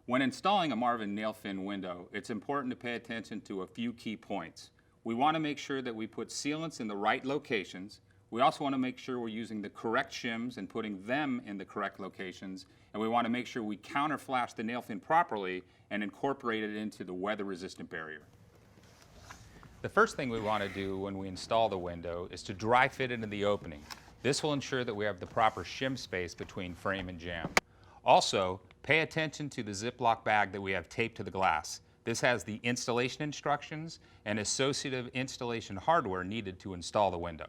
When installing a Marvin Nail Fin window, it's important to pay attention to a few key points. We want to make sure that we put sealants in the right locations. We also want to make sure we're using the correct shims and putting them in the correct locations. And we want to make sure we counterflash the nail fin properly and incorporate it into the weather-resistant barrier. The first thing we want to do when we install the window is to dry fit it in the opening. This will ensure that we have the proper shim space between frame and jamb. Also, pay attention to the Ziploc bag that we have taped to the glass. This has the installation instructions and associative installation hardware needed to install the window.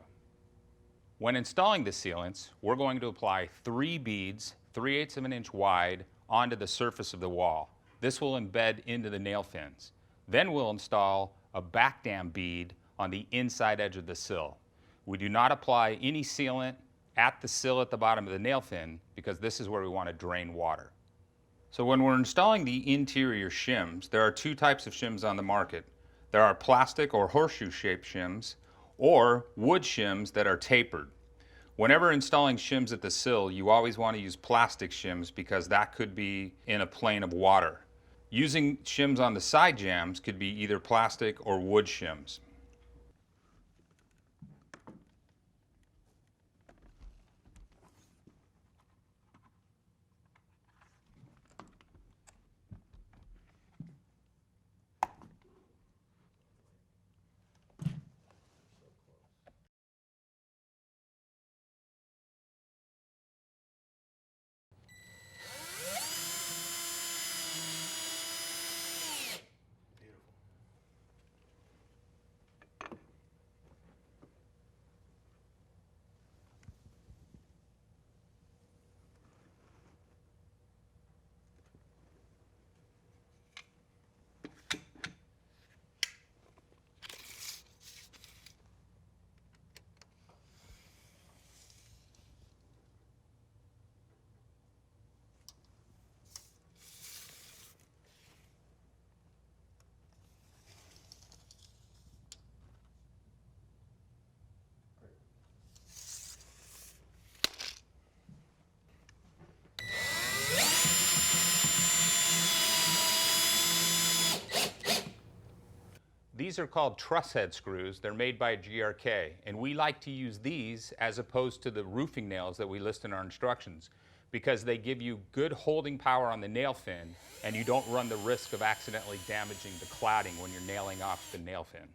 When installing the sealants, we're going to apply 3 beads, 3/8 of an inch wide, onto the surface of the wall. This will embed into the nail fins. Then we'll install a back dam bead on the inside edge of the sill. We do not apply any sealant at the sill at the bottom of the nail fin because this is where we want to drain water. So when we're installing the interior shims, there are 2 types of shims on the market. There are plastic or horseshoe shaped shims or wood shims that are tapered. Whenever installing shims at the sill, you always want to use plastic shims because that could be in a plane of water. Using shims on the side jambs could be either plastic or wood shims. These are called truss head screws. They're made by GRK, and we like to use these as opposed to the roofing nails that we list in our instructions because they give you good holding power on the nail fin and you don't run the risk of accidentally damaging the cladding when you're nailing off the nail fin.